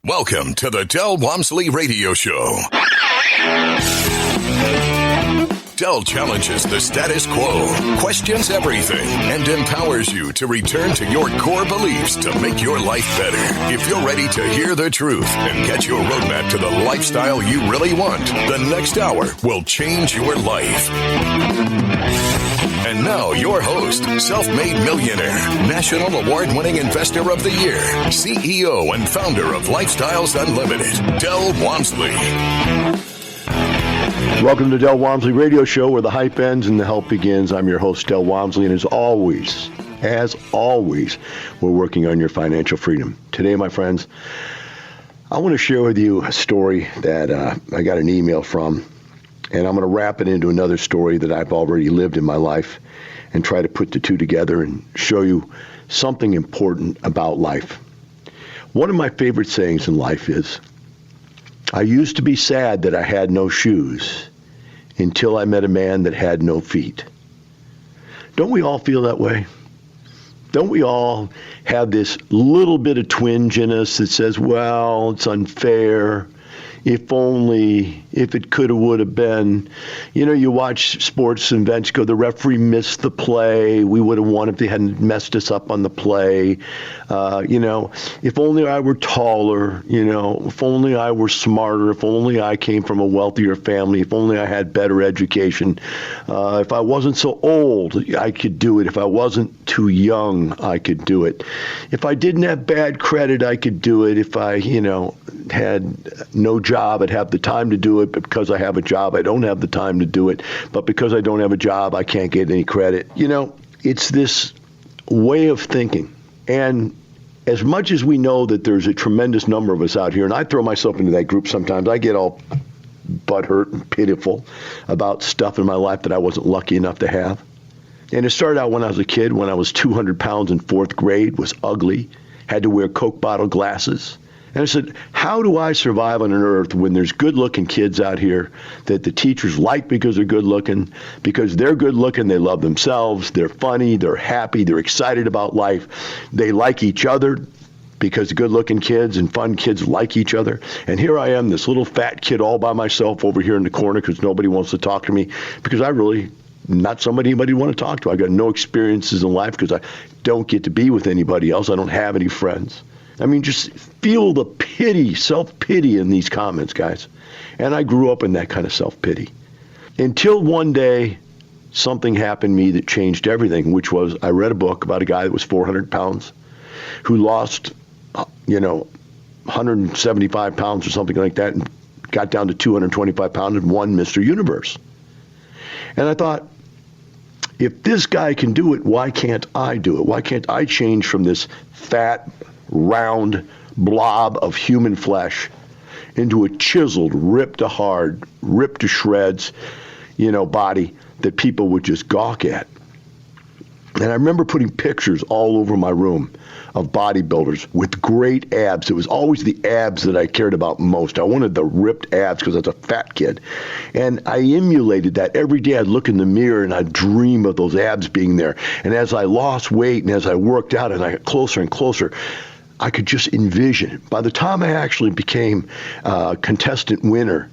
Welcome to the Del Walmsley Radio Show. Del challenges the status quo, questions everything, and empowers you to return to your core beliefs to make your life better. If you're ready to hear the truth and get your roadmap to the lifestyle you really want, the next hour will change your life. And now, your host, self-made millionaire, national award-winning investor of the year, CEO and founder of Lifestyles Unlimited, Del Walmsley. Welcome to Del Walmsley Radio Show, where the hype ends and the help begins. I'm your host, Del Walmsley, and as always, we're working on your financial freedom. Today, my friends, I want to share with you a story that I got an email from, and I'm going to wrap it into another story that I've already lived in my life and try to put the two together and show you something important about life. One of my favorite sayings in life is, I used to be sad that I had no shoes until I met a man that had no feet. Don't we all feel that way? Don't we all have this little bit of twinge in us that says, well, it's unfair. If only, if it could have, would have been. You know, you watch sports events go, the referee missed the play. We would have won if they hadn't messed us up on the play. If only I were taller, if only I were smarter, if only I came from a wealthier family, if only I had better education. If I wasn't so old, I could do it. If I wasn't too young, I could do it. If I didn't have bad credit, I could do it. If I, had no job, I'd have the time to do it, but because I have a job, I don't have the time to do it. But because I don't have a job, I can't get any credit. It's this way of thinking. And as much as we know that there's a tremendous number of us out here, and I throw myself into that group sometimes, I get all butthurt and pitiful about stuff in my life that I wasn't lucky enough to have. And it started out when I was a kid, when I was 200 pounds in fourth grade, was ugly, had to wear Coke bottle glasses. And I said, how do I survive on an earth when there's good-looking kids out here that the teachers like because they're good-looking? Because they're good-looking, they love themselves, they're funny, they're happy, they're excited about life. They like each other because good-looking kids and fun kids like each other. And here I am, this little fat kid all by myself over here in the corner because nobody wants to talk to me because I really not somebody anybody want to talk to. I got no experiences in life because I don't get to be with anybody else. I don't have any friends. I mean, just feel the pity, self-pity in these comments, guys. And I grew up in that kind of self-pity. Until one day, something happened to me that changed everything, which was I read a book about a guy that was 400 pounds who lost, 175 pounds or something like that and got down to 225 pounds and won Mr. Universe. And I thought, if this guy can do it, why can't I do it? Why can't I change from this fat, round blob of human flesh into a chiseled, ripped to shreds, body that people would just gawk at? And I remember putting pictures all over my room of bodybuilders with great abs. It was always the abs that I cared about most. I wanted the ripped abs because I was a fat kid. And I emulated that. Every day I'd look in the mirror and I'd dream of those abs being there. And as I lost weight and as I worked out and I got closer and closer, I could just envision it. By the time I actually became a contestant winner,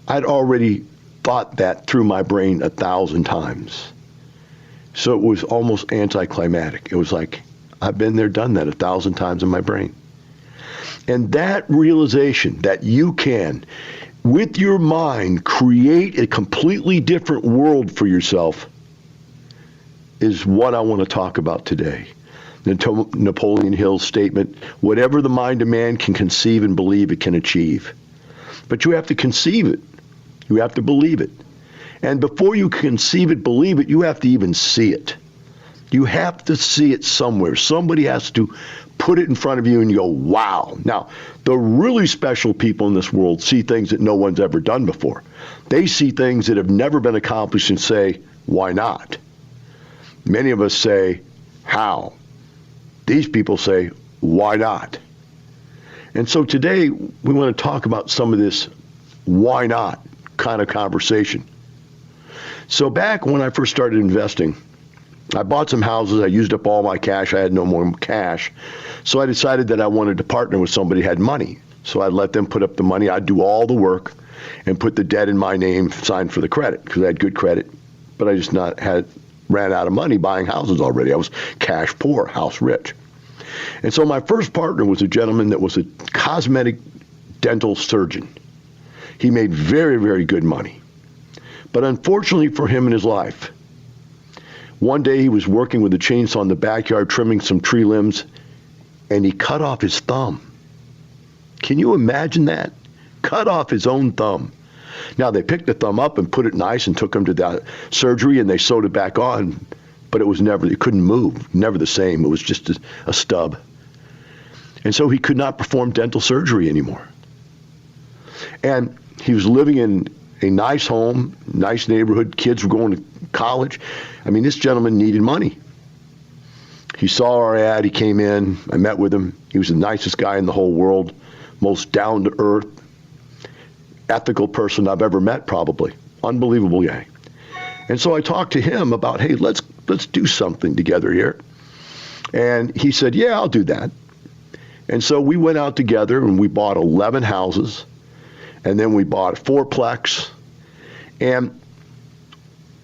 I'd already thought that through my brain 1,000 times. So it was almost anticlimactic. It was like, I've been there, done that 1,000 times in my brain. And that realization that you can, with your mind, create a completely different world for yourself is what I want to talk about today. Napoleon Hill's statement, whatever the mind of man can conceive and believe, it can achieve. But you have to conceive it. You have to believe it. And before you conceive it, believe it, you have to even see it. You have to see it somewhere. Somebody has to put it in front of you and you go, wow. Now, the really special people in this world see things that no one's ever done before. They see things that have never been accomplished and say, why not? Many of us say, how? These people say, why not? And so today we want to talk about some of this why not kind of conversation. So back when I first started investing, I bought some houses. I used up all my cash. I had no more cash. So I decided that I wanted to partner with somebody who had money. So I'd let them put up the money. I'd do all the work and put the debt in my name, signed for the credit, because I had good credit. But I just ran out of money buying houses already. I was cash poor, house rich. And so my first partner was a gentleman that was a cosmetic dental surgeon. He made very, very good money. But unfortunately for him in his life, one day he was working with a chainsaw in the backyard, trimming some tree limbs, and he cut off his thumb. Can you imagine that? Cut off his own thumb. Now, they picked the thumb up and put it nice and took him to the surgery, and they sewed it back on, but it couldn't move, never the same. It was just a stub. And so he could not perform dental surgery anymore. And he was living in a nice home, nice neighborhood. Kids were going to college. I mean, this gentleman needed money. He saw our ad. He came in. I met with him. He was the nicest guy in the whole world, most down-to-earth, ethical person I've ever met, probably. Unbelievable guy. And so I talked to him about, hey, let's do something together here. And he said, yeah, I'll do that. And so we went out together and we bought 11 houses. And then we bought a fourplex. And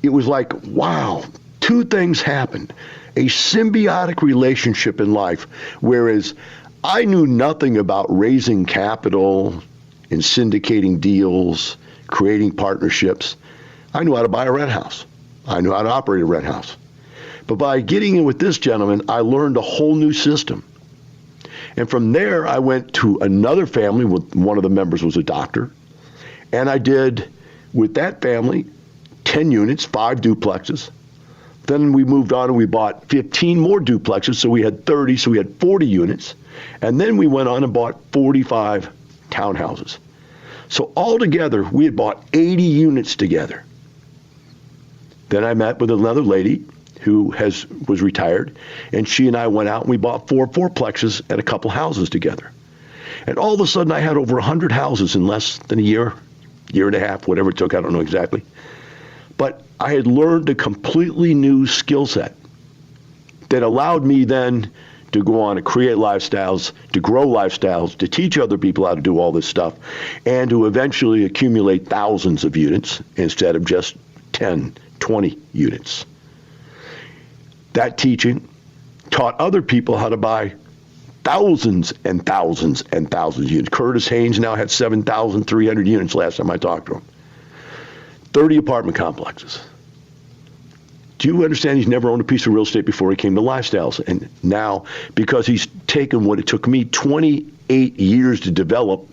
it was like, wow, two things happened. A symbiotic relationship in life, whereas I knew nothing about raising capital and syndicating deals, creating partnerships. I knew how to buy a rent house. I knew how to operate a rent house. But by getting in with this gentleman, I learned a whole new system. And from there, I went to another family. One of the members was a doctor. And I did, with that family, 10 units, 5 duplexes. Then we moved on and we bought 15 more duplexes, so we had 30, so we had 40 units. And then we went on and bought 45 townhouses. So altogether, we had bought 80 units together. Then I met with another lady who was retired, and she and I went out and we bought 4 fourplexes and a couple houses together. And all of a sudden, I had over 100 houses in less than a year and a half, whatever it took, I don't know exactly. But I had learned a completely new skill set that allowed me then to go on and create lifestyles, to grow lifestyles, to teach other people how to do all this stuff, and to eventually accumulate thousands of units instead of just 10, 20 units. That teaching taught other people how to buy thousands and thousands and thousands of units. Curtis Haynes now had 7,300 units last time I talked to him. 30 apartment complexes. Do you understand he's never owned a piece of real estate before he came to lifestyles? And now, because he's taken what it took me 28 years to develop,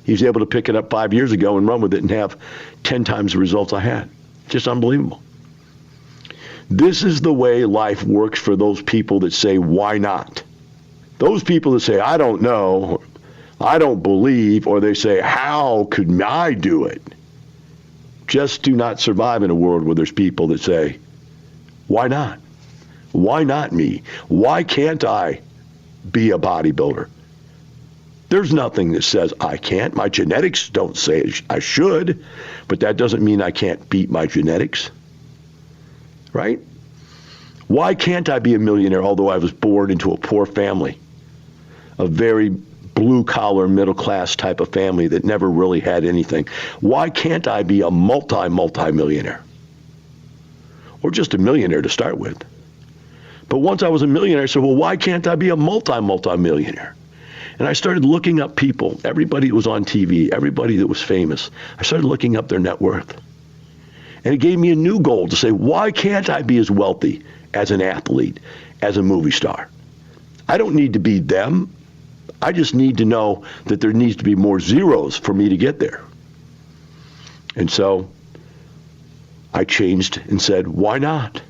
he's able to pick it up 5 years ago and run with it and have 10 times the results I had. Just unbelievable. This is the way life works for those people that say, why not? Those people that say, I don't know, I don't believe, or they say, how could I do it? Just do not survive in a world where there's people that say, why not? Why not me? Why can't I be a bodybuilder? There's nothing that says I can't. My genetics don't say I should, but that doesn't mean I can't beat my genetics, right? Why can't I be a millionaire, although I was born into a poor family, a very blue-collar, middle-class type of family that never really had anything? Why can't I be a multi-millionaire? Or just a millionaire to start with? But once I was a millionaire, I said, well, why can't I be a multi-millionaire? And I started looking up people, everybody that was on TV, everybody that was famous. I started looking up their net worth. And it gave me a new goal to say, why can't I be as wealthy as an athlete, as a movie star? I don't need to be them. I just need to know that there needs to be more zeros for me to get there. And so I changed and said, why not?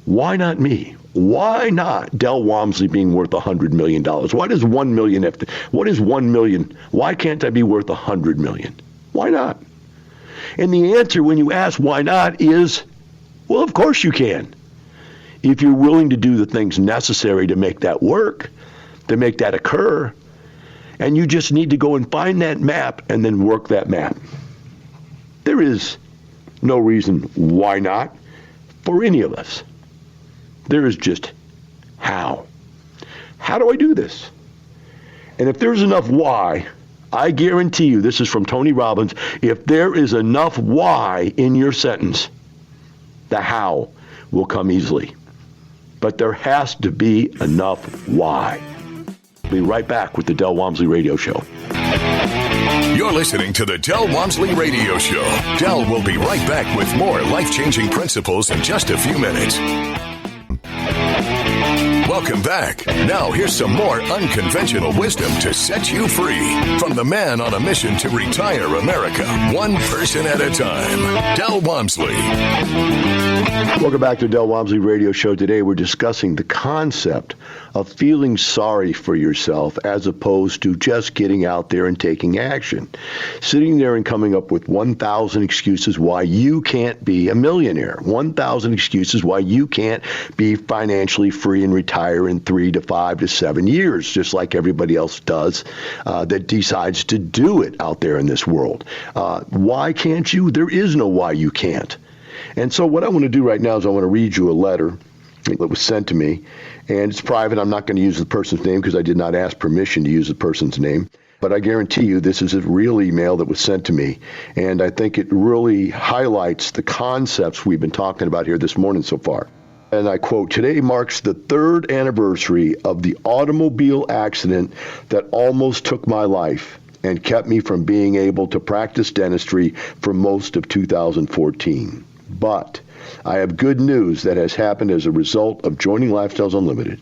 Why not me? Why not Del Walmsley being worth $100 million? Why does 1 million have to, what is 1 million? Why can't I be worth 100 million? Why not? And the answer when you ask why not is, well, of course you can. If you're willing to do the things necessary to make that work, to make that occur, and you just need to go and find that map and then work that map. There is no reason why not for any of us. There is just how. How do I do this? And if there's enough why, I guarantee you, this is from Tony Robbins, if there is enough why in your sentence, the how will come easily. But there has to be enough why. Be right back with the Del Walmsley Radio Show. You're listening to the Del Walmsley Radio Show. Del will be right back with more life-changing principles in just a few minutes. Welcome back. Now here's some more unconventional wisdom to set you free from the man on a mission to retire America, one person at a time, Del Walmsley. Welcome back to Del Walmsley Radio Show. Today we're discussing the concept of feeling sorry for yourself as opposed to just getting out there and taking action. Sitting there and coming up with 1,000 excuses why you can't be a millionaire. 1,000 excuses why you can't be financially free and retire in 3 to 5 to 7 years, just like everybody else does that decides to do it out there in this world. Why can't you? There is no why you can't. And so what I want to do right now is I want to read you a letter that was sent to me, and it's private. I'm not going to use the person's name because I did not ask permission to use the person's name. But I guarantee you this is a real email that was sent to me, and I think it really highlights the concepts we've been talking about here this morning so far. And I quote, "Today marks the 3rd anniversary of the automobile accident that almost took my life and kept me from being able to practice dentistry for most of 2014. But I have good news that has happened as a result of joining Lifestyles Unlimited.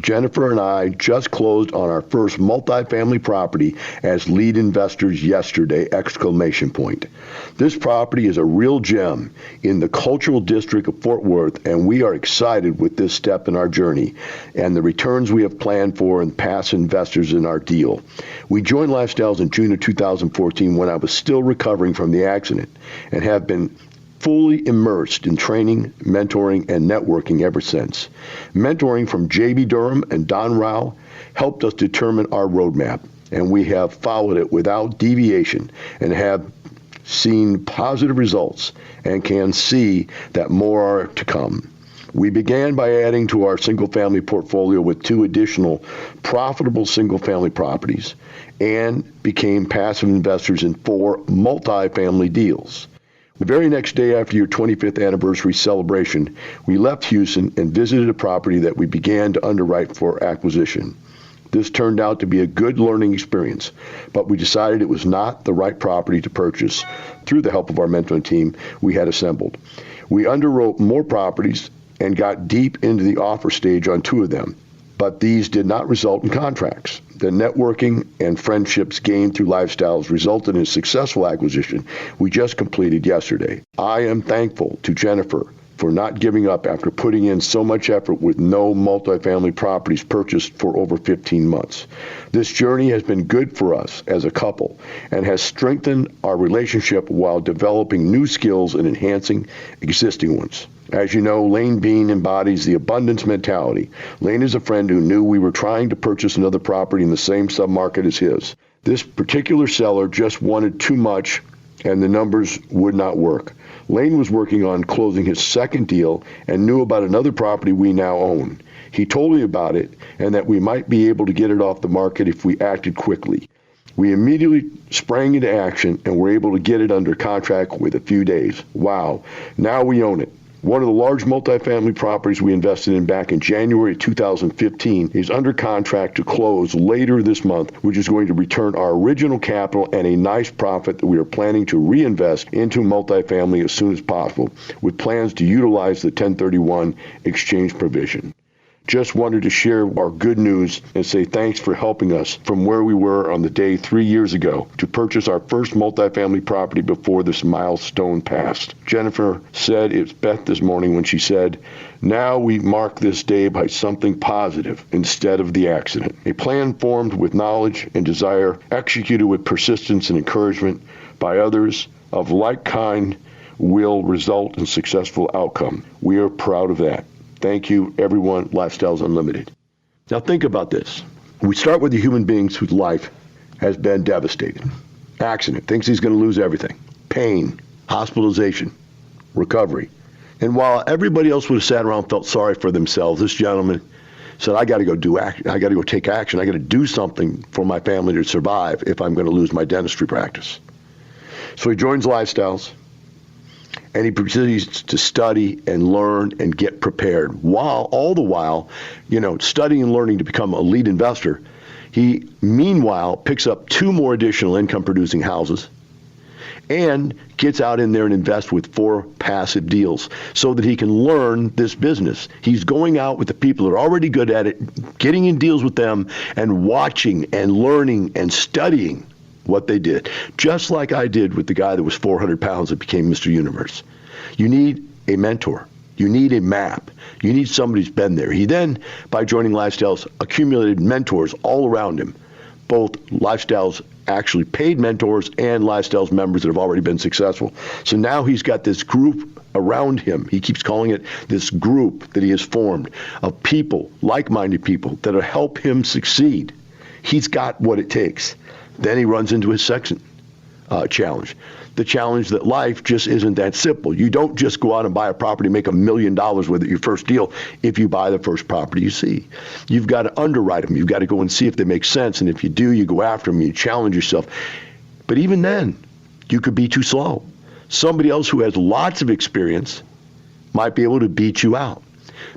Jennifer and I just closed on our first multifamily property as lead investors yesterday, ! This property is a real gem in the cultural district of Fort Worth, and we are excited with this step in our journey and the returns we have planned for and past investors in our deal. We joined Lifestyles in June of 2014 when I was still recovering from the accident and have been fully immersed in training, mentoring, and networking ever since. Mentoring from J.B. Durham and Don Rao helped us determine our roadmap, and we have followed it without deviation and have seen positive results and can see that more are to come. We began by adding to our single-family portfolio with 2 additional profitable single-family properties and became passive investors in 4 multifamily deals. The very next day after your 25th anniversary celebration, we left Houston and visited a property that we began to underwrite for acquisition. This turned out to be a good learning experience, but we decided it was not the right property to purchase through the help of our mentoring team we had assembled. We underwrote more properties and got deep into the offer stage on 2 of them, but these did not result in contracts. The networking and friendships gained through Lifestyles resulted in a successful acquisition we just completed yesterday. I am thankful to Jennifer for not giving up after putting in so much effort with no multifamily properties purchased for over 15 months. This journey has been good for us as a couple and has strengthened our relationship while developing new skills and enhancing existing ones. As you know, Lane Bean embodies the abundance mentality. Lane is a friend who knew we were trying to purchase another property in the same submarket as his. This particular seller just wanted too much and the numbers would not work. Lane was working on closing his second deal and knew about another property we now own. He told me about it and that we might be able to get it off the market if we acted quickly. We immediately sprang into action and were able to get it under contract with a few days. Wow, now we own it. One of the large multifamily properties we invested in back in January 2015 is under contract to close later this month, which is going to return our original capital and a nice profit that we are planning to reinvest into multifamily as soon as possible, with plans to utilize the 1031 exchange provision. Just wanted to share our good news and say thanks for helping us from where we were on the day 3 years ago to purchase our first multifamily property before this milestone passed. Jennifer said it's Beth this morning when she said, "Now we mark this day by something positive instead of the accident. A plan formed with knowledge and desire, executed with persistence and encouragement by others of like kind will result in successful outcome. We are proud of that. Thank you, everyone, Lifestyles Unlimited." Now think about this. We start with the human beings whose life has been devastated. Accident, thinks he's going to lose everything. Pain, hospitalization, recovery. And while everybody else would have sat around and felt sorry for themselves, this gentleman said, I got to go do action. I got to go take action. I got to do something for my family to survive if I'm going to lose my dentistry practice. So he joins Lifestyles, and he proceeds to study and learn and get prepared. All the while, studying and learning to become a lead investor, he meanwhile picks up 2 more additional income-producing houses and gets out in there and invests with 4 passive deals so that he can learn this business. He's going out with the people that are already good at it, getting in deals with them, and watching and learning and studying what they did, just like I did with the guy that was 400 pounds that became Mr. Universe. You need a mentor. You need a map. You need somebody who's been there. He then, by joining Lifestyles, accumulated mentors all around him, both Lifestyles actually paid mentors and Lifestyles members that have already been successful. So now he's got this group around him. He keeps calling it this group that he has formed of people, like-minded people, that'll help him succeed. He's got what it takes. Then he runs into his second challenge. The challenge that life just isn't that simple. You don't just go out and buy a property and make $1 million with it, your first deal, if you buy the first property you see. You've got to underwrite them. You've got to go and see if they make sense. And if you do, you go after them, you challenge yourself. But even then, you could be too slow. Somebody else who has lots of experience might be able to beat you out.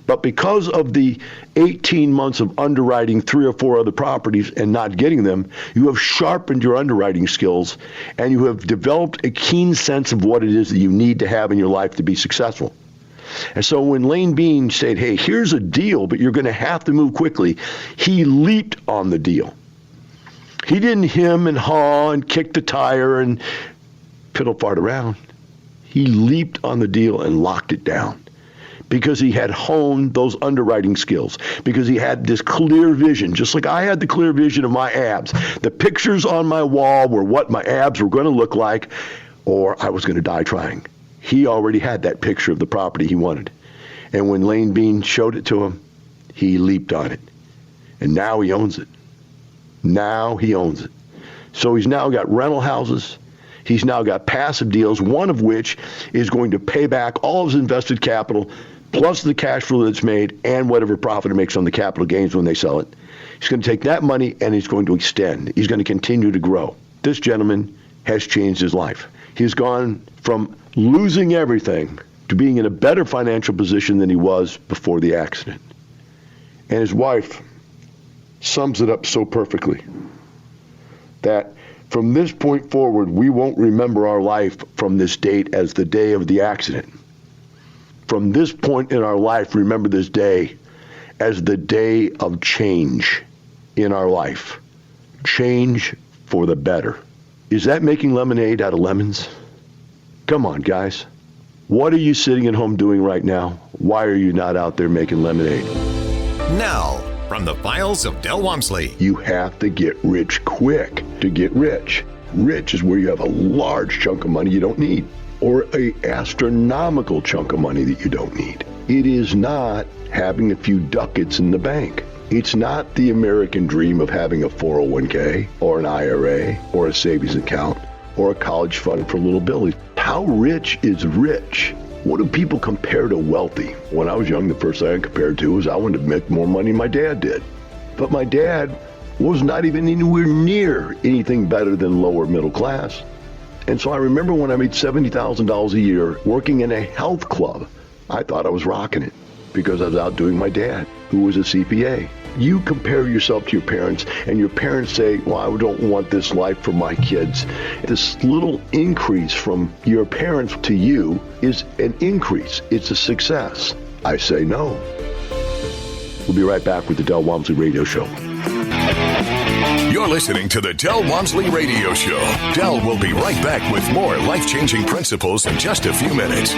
But because of the 18 months of underwriting 3 or 4 other properties and not getting them, you have sharpened your underwriting skills and you have developed a keen sense of what it is that you need to have in your life to be successful. And so when Lane Bean said, hey, here's a deal, but you're going to have to move quickly, he leaped on the deal. He didn't hem and haw and kick the tire and piddle fart around. He leaped on the deal and locked it down, because he had honed those underwriting skills, because he had this clear vision, just like I had the clear vision of my abs. The pictures on my wall were what my abs were going to look like, or I was going to die trying. He already had that picture of the property he wanted. And when Lane Bean showed it to him, he leaped on it. And now he owns it. Now he owns it. So he's now got rental houses. He's now got passive deals, one of which is going to pay back all of his invested capital, plus the cash flow that's made and whatever profit it makes on the capital gains when they sell it. He's going to take that money and he's going to extend. He's going to continue to grow. This gentleman has changed his life. He's gone from losing everything to being in a better financial position than he was before the accident. And his wife sums it up so perfectly that from this point forward, we won't remember our life from this date as the day of the accident. From this point in our life, remember this day as the day of change in our life. Change for the better. Is that making lemonade out of lemons? Come on, guys. What are you sitting at home doing right now? Why are you not out there making lemonade? Now, from the files of Del Walmsley. You have to get rich quick to get rich. Rich is where you have a large chunk of money you don't need, or an astronomical chunk of money that you don't need. It is not having a few ducats in the bank. It's not the American dream of having a 401k or an IRA or a savings account or a college fund for little Billy. How rich is rich? What do people compare to wealthy? When I was young, the first thing I compared to was I wanted to make more money than my dad did. But my dad was not even anywhere near anything better than lower middle class. And so I remember when I made $70,000 a year working in a health club, I thought I was rocking it because I was outdoing my dad, who was a CPA. You compare yourself to your parents, and your parents say, well, I don't want this life for my kids. This little increase from your parents to you is an increase. It's a success. I say no. We'll be right back with the Del Walmsley Radio Show. You're listening to the Del Walmsley Radio Show. Del will be right back with more life-changing principles in just a few minutes.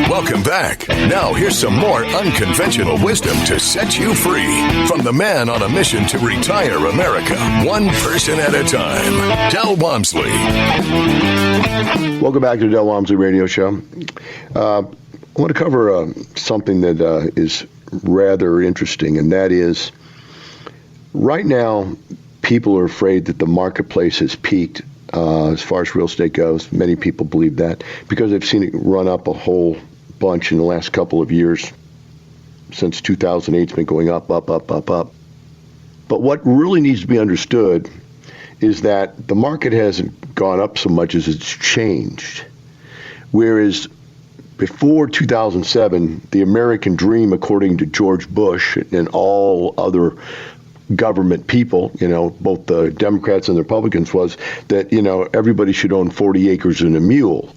Welcome back. Now here's some more unconventional wisdom to set you free from the man on a mission to retire America, one person at a time, Del Walmsley. Welcome back to the Del Walmsley Radio Show. I want to cover something that is rather interesting, and that is right now people are afraid that the marketplace has peaked as far as real estate goes. Many people believe that because they've seen it run up a whole bunch in the last couple of years. since 2008. It's been going up, up, up, up, up. But what really needs to be understood is that the market hasn't gone up so much as it's changed. Whereas before 2007, the American dream, according to George Bush and all other government people, both the Democrats and the Republicans, was that, everybody should own 40 acres and a mule.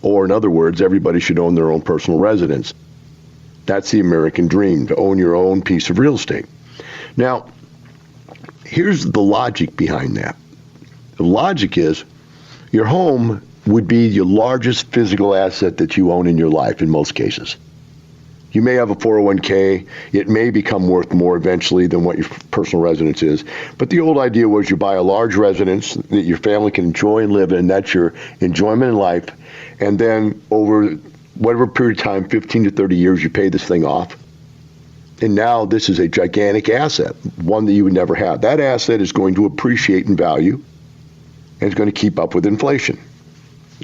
Or in other words, everybody should own their own personal residence. That's the American dream, to own your own piece of real estate. Now, here's the logic behind that. The logic is your home would be your largest physical asset that you own in your life in most cases. You may have a 401k. It may become worth more eventually than what your personal residence is. But the old idea was you buy a large residence that your family can enjoy and live in. That's your enjoyment in life. And then over whatever period of time, 15 to 30 years, you pay this thing off. And now this is a gigantic asset, one that you would never have. That asset is going to appreciate in value and it's going to keep up with inflation,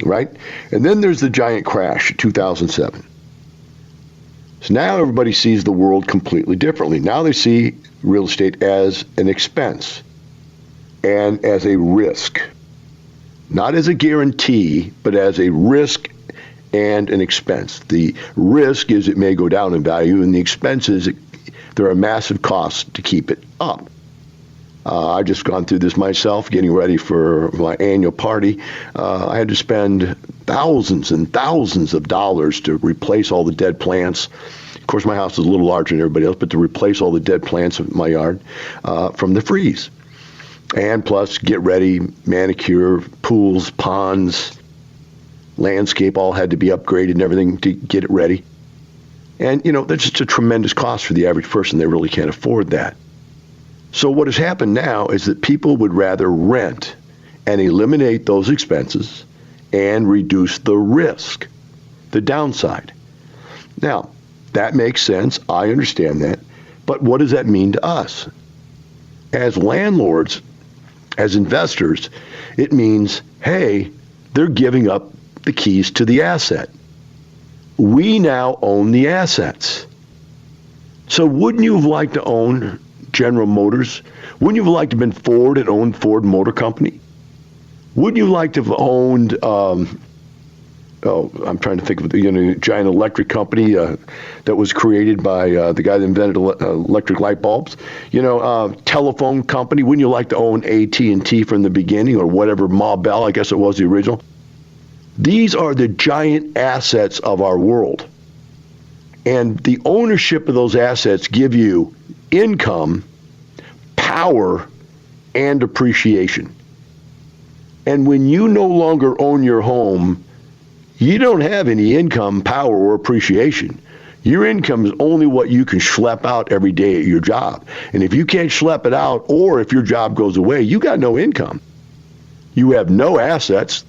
right? And then there's the giant crash in 2007. So now everybody sees the world completely differently. Now they see real estate as an expense and as a risk. Not as a guarantee, but as a risk and an expense. The risk is it may go down in value, and the expense is there are massive costs to keep it up. I've just gone through this myself, getting ready for my annual party. I had to spend thousands and thousands of dollars to replace all the dead plants. Of course, my house is a little larger than everybody else, but to replace all the dead plants in my yard from the freeze. And plus, get ready, manicure, pools, ponds, landscape all had to be upgraded and everything to get it ready. And, that's just a tremendous cost for the average person. They really can't afford that. So what has happened now is that people would rather rent and eliminate those expenses and reduce the risk, the downside. Now, that makes sense. I understand that. But what does that mean to us? As landlords, as investors, it means, hey, they're giving up the keys to the asset. We now own the assets. So wouldn't you have liked to own General Motors? Wouldn't you have liked to have been Ford and owned Ford Motor Company? Wouldn't you like to have owned, I'm trying to think of the giant electric company that was created by the guy that invented electric light bulbs? Telephone company. Wouldn't you like to own AT&T from the beginning, or whatever, Ma Bell, I guess it was the original? These are the giant assets of our world. And the ownership of those assets give you income, power, and appreciation. And when you no longer own your home, you don't have any income, power, or appreciation. Your income is only what you can schlep out every day at your job. And if you can't schlep it out, or if your job goes away, you got no income. You have no assets.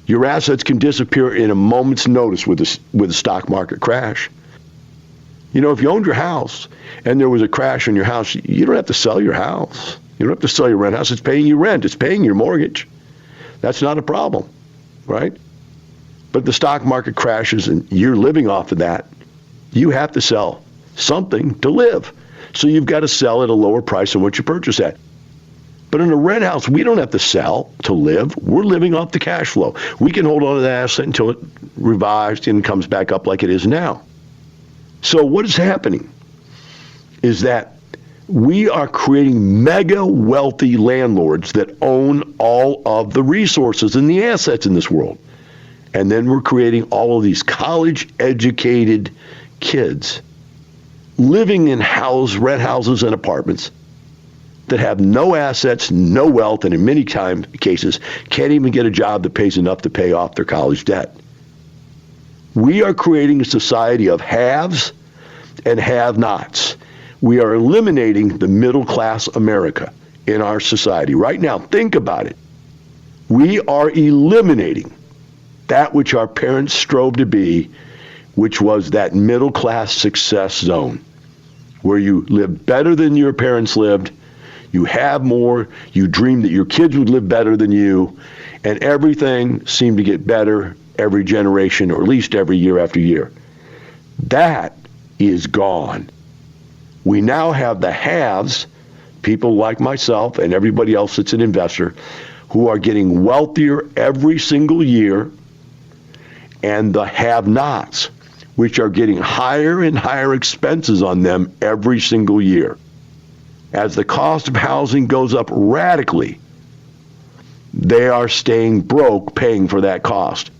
Your assets can disappear in a moment's notice with a stock market crash. If you owned your house and there was a crash in your house, you don't have to sell your house. You don't have to sell your rent house. It's paying you rent. It's paying your mortgage. That's not a problem, right? But the stock market crashes and you're living off of that. You have to sell something to live. So you've got to sell at a lower price than what you purchased at. But in a rent house, we don't have to sell to live. We're living off the cash flow. We can hold on to that asset until it revives and comes back up like it is now. So what is happening is that we are creating mega wealthy landlords that own all of the resources and the assets in this world. And then we're creating all of these college-educated kids living in rent houses and apartments that have no assets, no wealth, and in many cases can't even get a job that pays enough to pay off their college debt. We are creating a society of haves and have-nots. We are eliminating the middle-class America in our society. Right now, think about it. We are eliminating that which our parents strove to be, which was that middle-class success zone, where you live better than your parents lived, you have more, you dream that your kids would live better than you, and everything seemed to get better every generation, or at least every year after year. That is gone. We now have the haves, people like myself and everybody else that's an investor, who are getting wealthier every single year, and the have-nots, which are getting higher and higher expenses on them every single year. As the cost of housing goes up radically, they are staying broke paying for that cost.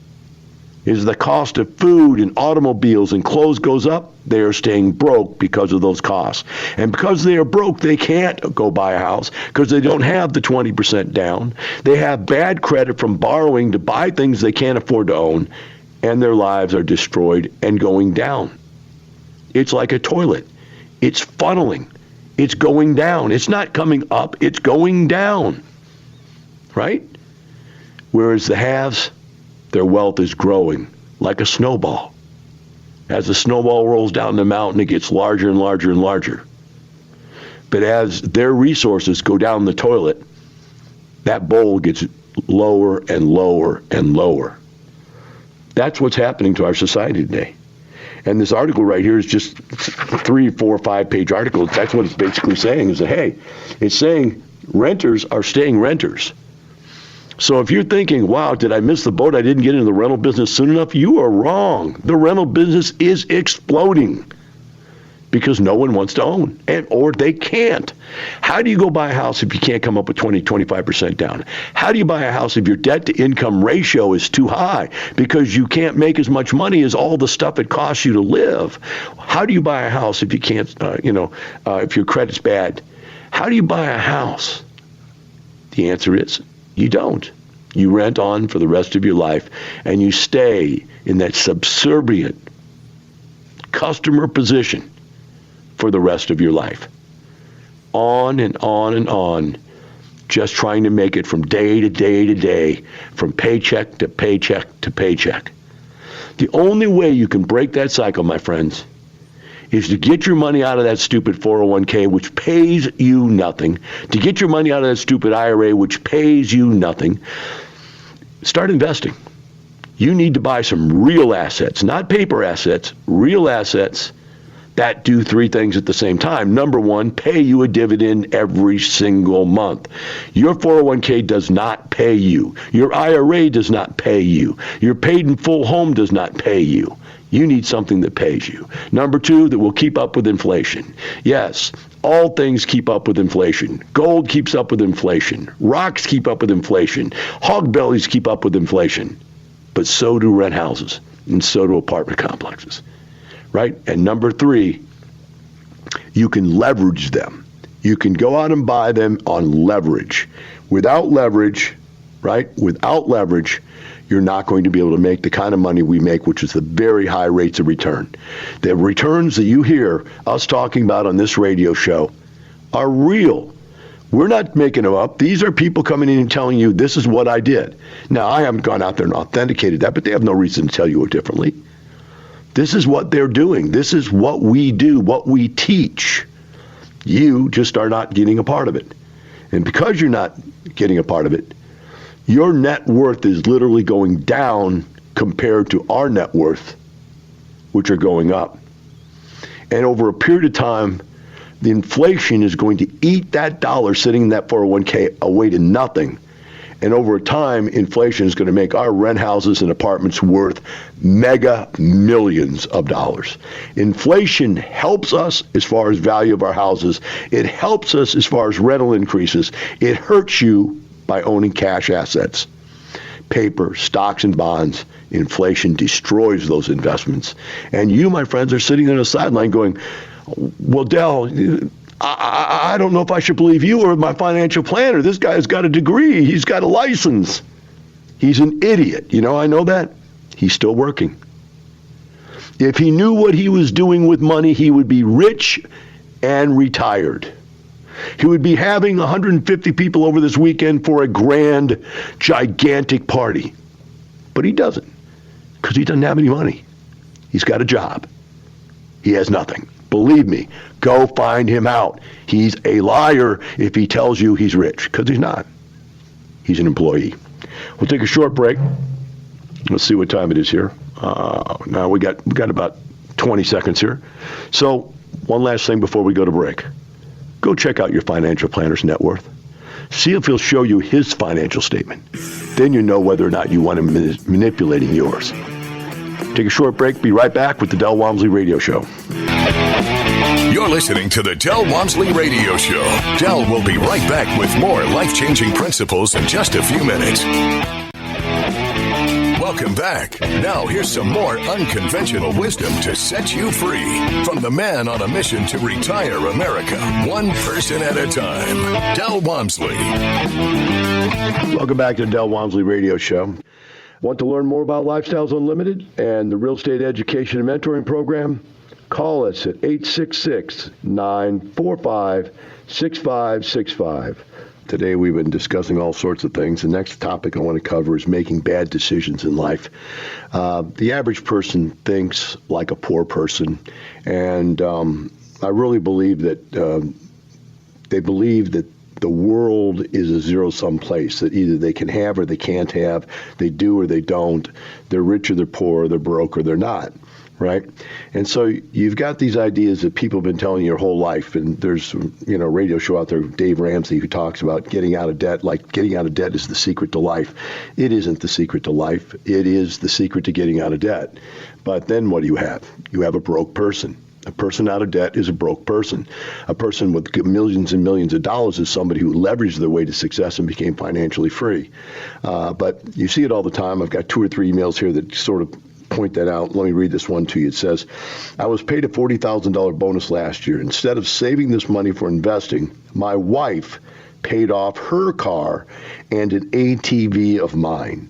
As the cost of food and automobiles and clothes goes up, they are staying broke because of those costs. And because they are broke, they can't go buy a house because they don't have the 20% down. They have bad credit from borrowing to buy things they can't afford to own, and their lives are destroyed and going down. It's like a toilet. It's funneling. It's going down. It's not coming up. It's going down. Right? Whereas the haves, their wealth is growing like a snowball. As the snowball rolls down the mountain, it gets larger and larger and larger. But as their resources go down the toilet, that bowl gets lower and lower and lower. That's what's happening to our society today. And this article right here is just 3, 4, 5-page article. That's what it's basically saying, is that, hey, it's saying renters are staying renters. So if you're thinking, wow, did I miss the boat? I didn't get into the rental business soon enough. You are wrong. The rental business is exploding because no one wants to own, or they can't. How do you go buy a house if you can't come up with 20, 25% down? How do you buy a house if your debt-to-income ratio is too high because you can't make as much money as all the stuff it costs you to live? How do you buy a house if you can't, if your credit's bad? How do you buy a house? The answer is, you don't. You rent on for the rest of your life, and you stay in that subservient customer position for the rest of your life. On and on and on, just trying to make it from day to day to day, from paycheck to paycheck to paycheck. The only way you can break that cycle, my friends, is to get your money out of that stupid 401k, which pays you nothing, to get your money out of that stupid IRA, which pays you nothing. Start investing. You need to buy some real assets, not paper assets, real assets that do 3 things at the same time. Number 1, pay you a dividend every single month. Your 401k does not pay you. Your IRA does not pay you. Your paid in full home does not pay you. You need something that pays you. Number 2, that will keep up with inflation. Yes, all things keep up with inflation. Gold keeps up with inflation. Rocks keep up with inflation. Hog bellies keep up with inflation. But so do rent houses, and so do apartment complexes. Right? And number 3, you can leverage them. You can go out and buy them on leverage. Without leverage, right? Without leverage, you're not going to be able to make the kind of money we make, which is the very high rates of return. The returns that you hear us talking about on this radio show are real. We're not making them up. These are people coming in and telling you, this is what I did. Now, I haven't gone out there and authenticated that, but they have no reason to tell you differently. This is what they're doing. This is what we do, what we teach. You just are not getting a part of it. And because you're not getting a part of it, your net worth is literally going down compared to our net worth, which are going up. And over a period of time, the inflation is going to eat that dollar sitting in that 401k away to nothing. And over time, inflation is going to make our rent houses and apartments worth mega millions of dollars. Inflation helps us as far as value of our houses. It helps us as far as rental increases. It hurts you by owning cash assets. Paper, stocks, and bonds. Inflation destroys those investments. And you, my friends, are sitting on the sideline going, well, Del, I don't know if I should believe you or my financial planner. This guy's got a degree. He's got a license. He's an idiot. You know, I know that. He's still working. If he knew what he was doing with money, he would be rich and retired. He would be having 150 people over this weekend for a grand, gigantic party. But he doesn't, because he doesn't have any money. He's got a job. He has nothing. Believe me, go find him out. He's a liar if he tells you he's rich, because he's not. He's an employee. We'll take a short break. Let's see what time it is here. Now we got about 20 seconds here. So one last thing before we go to break. Go check out your financial planner's net worth. See if he'll show you his financial statement. Then you know whether or not you want him manipulating yours. Take a short break. Be right back with the Del Walmsley Radio Show. You're listening to the Del Walmsley Radio Show. Del will be right back with more life-changing principles in just a few minutes. Welcome back. Now here's some more unconventional wisdom to set you free from the man on a mission to retire America, one person at a time, Del Walmsley. Welcome back to the Del Walmsley Radio Show. Want to learn more about Lifestyles Unlimited and the Real Estate Education and Mentoring Program? Call us at 866-945-6565. Today we've been discussing all sorts of things. The next topic I want to cover is making bad decisions in life. The average person thinks like a poor person, and I really believe that they believe that the world is a zero-sum place, that either they can have or they can't have, they do or they don't, they're rich or they're poor, they're broke or they're not. Right? And so you've got these ideas that people have been telling you your whole life. And there's, a radio show out there, Dave Ramsey, who talks about getting out of debt, like getting out of debt is the secret to life. It isn't the secret to life. It is the secret to getting out of debt. But then what do you have? You have a broke person. A person out of debt is a broke person. A person with millions and millions of dollars is somebody who leveraged their way to success and became financially free. But you see it all the time. I've got 2 or 3 emails here that sort of point that out. Let me read this one to you. It says, I was paid a $40,000 bonus last year. Instead of saving this money for investing, my wife paid off her car and an ATV of mine.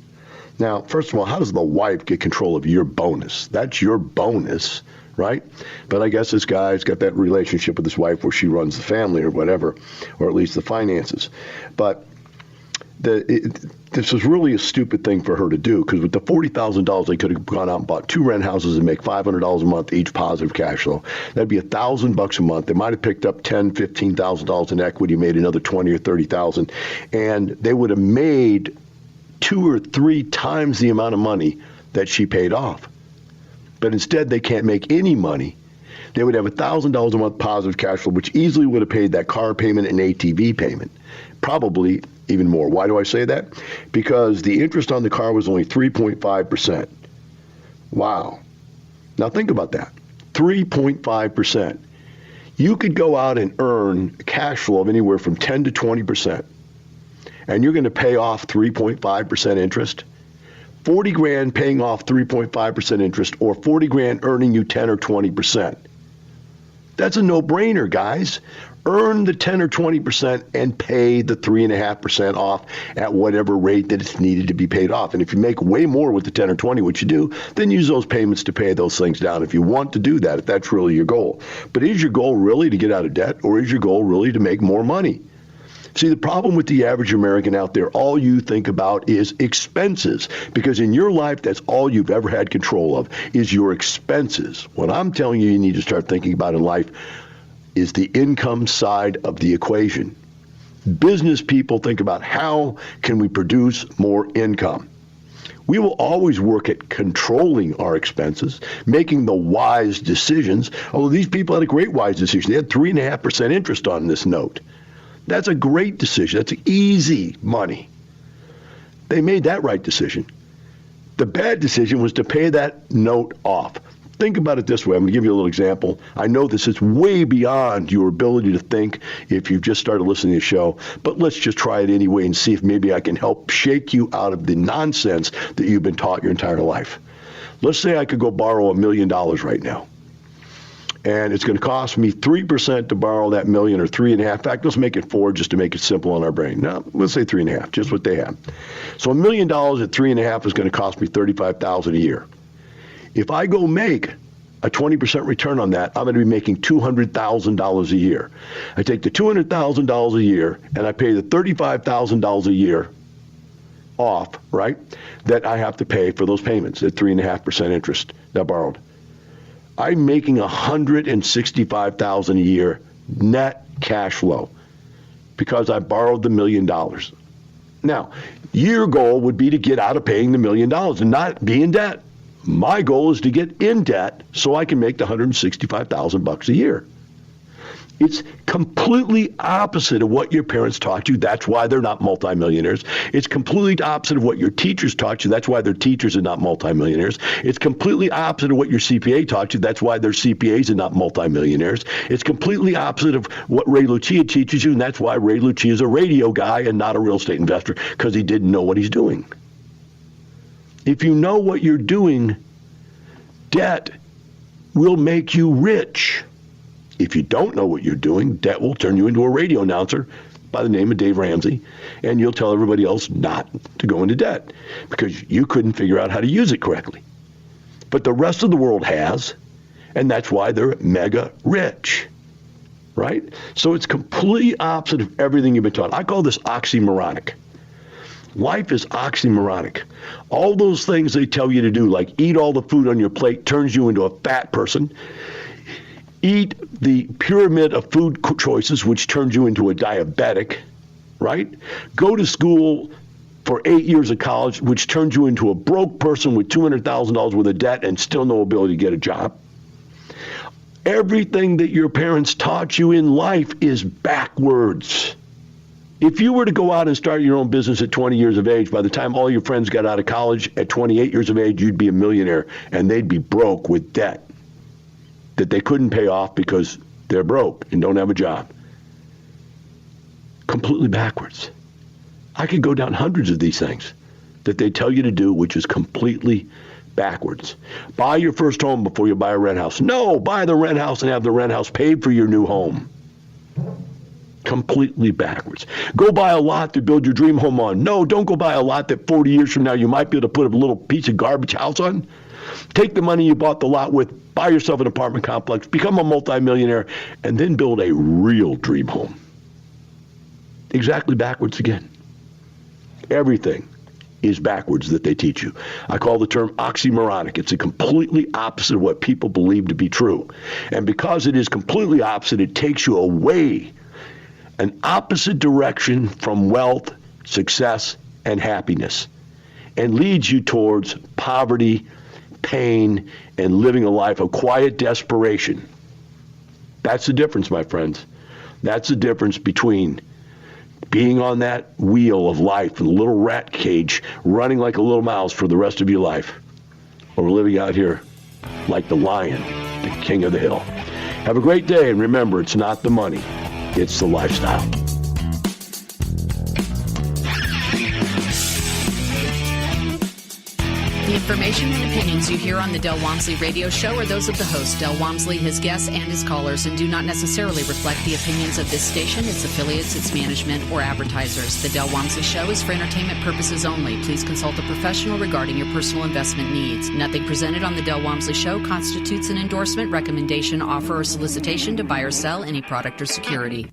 Now, first of all, how does the wife get control of your bonus? That's your bonus, right? But I guess this guy's got that relationship with his wife where she runs the family or whatever, or at least the finances. But this was really a stupid thing for her to do, because with the $40,000, they could have gone out and bought 2 rent houses and make $500 a month each positive cash flow. That'd be $1,000 a month. They might have picked up $10,000, $15,000 in equity, made another $20,000 or $30,000, and they would have made 2 or 3 times the amount of money that she paid off. But instead, they can't make any money. They would have $1,000 a month positive cash flow, which easily would have paid that car payment and ATV payment, probably even more. Why do I say that? Because the interest on the car was only 3.5%. Wow. Now think about that. 3.5%. You could go out and earn cash flow of anywhere from 10 to 20%. And you're going to pay off 3.5% interest. 40 grand paying off 3.5% interest, or 40 grand earning you 10 or 20%. That's a no-brainer, guys. Earn the 10 or 20% and pay the 3.5% off at whatever rate that it's needed to be paid off. And if you make way more with the 10 or 20, which you do, then use those payments to pay those things down if you want to do that, if that's really your goal. But is your goal really to get out of debt, or is your goal really to make more money? See, the problem with the average American out there, all you think about is expenses, because in your life, that's all you've ever had control of is your expenses. What I'm telling you need to start thinking about in life is the income side of the equation. Business people think about how can we produce more income. We will always work at controlling our expenses, making the wise decisions. Although these people had a great wise decision. They had 3.5% interest on this note. That's a great decision. That's easy money. They made that right decision. The bad decision was to pay that note off. Think about it this way. I'm going to give you a little example. I know this is way beyond your ability to think if you've just started listening to the show, but let's just try it anyway and see if maybe I can help shake you out of the nonsense that you've been taught your entire life. Let's say I could go borrow $1 million right now. And it's going to cost me 3% to borrow that million, or 3.5%. In fact, let's make it 4 just to make it simple on our brain. No, let's say 3.5, just what they have. So $1 million at 3.5 is going to cost me $35,000 a year. If I go make a 20% return on that, I'm going to be making $200,000 a year. I take the $200,000 a year and I pay the $35,000 a year off, right, that I have to pay for those payments at 3.5% interest that I borrowed. I'm making $165,000 a year net cash flow because I borrowed the $1 million. Now, your goal would be to get out of paying the $1 million and not be in debt. My goal is to get in debt so I can make the $165,000 a year. It's completely opposite of what your parents taught you. That's why they're not multimillionaires. It's completely opposite of what your teachers taught you. That's why they're teachers and not multimillionaires. It's completely opposite of what your CPA taught you. That's why they're CPAs and not multimillionaires. It's completely opposite of what Ray Lucia teaches you, and that's why Ray Lucia is a radio guy and not a real estate investor, because he didn't know what he's doing. If you know what you're doing, debt will make you rich. If you don't know what you're doing, debt will turn you into a radio announcer by the name of Dave Ramsey, and you'll tell everybody else not to go into debt because you couldn't figure out how to use it correctly. But the rest of the world has, and that's why they're mega rich, right? So it's completely opposite of everything you've been taught. I call this oxymoronic. Life is oxymoronic. All those things they tell you to do, like eat all the food on your plate, turns you into a fat person. Eat the pyramid of food choices, which turns you into a diabetic, right? Go to school for 8 years of college, which turns you into a broke person with $200,000 worth of debt and still no ability to get a job. Everything that your parents taught you in life is backwards. If you were to go out and start your own business at 20 years of age, by the time all your friends got out of college at 28 years of age, you'd be a millionaire, and they'd be broke with debt that they couldn't pay off because they're broke and don't have a job. Completely backwards. I could go down hundreds of these things that they tell you to do, which is completely backwards. Buy your first home before you buy a rent house. No, buy the rent house and have the rent house paid for your new home. Completely backwards. Go buy a lot to build your dream home on. No, don't go buy a lot that 40 years from now you might be able to put a little piece of garbage house on. Take the money you bought the lot with, buy yourself an apartment complex, become a multimillionaire, and then build a real dream home. Exactly backwards again. Everything is backwards that they teach you. I call the term oxymoronic. It's a completely opposite of what people believe to be true. And because it is completely opposite, it takes you away an opposite direction from wealth, success, and happiness, and leads you towards poverty, pain, and living a life of quiet desperation. That's the difference, my friends. That's the difference between being on that wheel of life in a little rat cage, running like a little mouse for the rest of your life, or living out here like the lion, the king of the hill. Have a great day, and remember, it's not the money, it's the lifestyle. The information and opinions you hear on the Del Walmsley radio show are those of the host, Del Walmsley, his guests, and his callers, and do not necessarily reflect the opinions of this station, its affiliates, its management, or advertisers. The Del Walmsley show is for entertainment purposes only. Please consult a professional regarding your personal investment needs. Nothing presented on the Del Walmsley show constitutes an endorsement, recommendation, offer, or solicitation to buy or sell any product or security.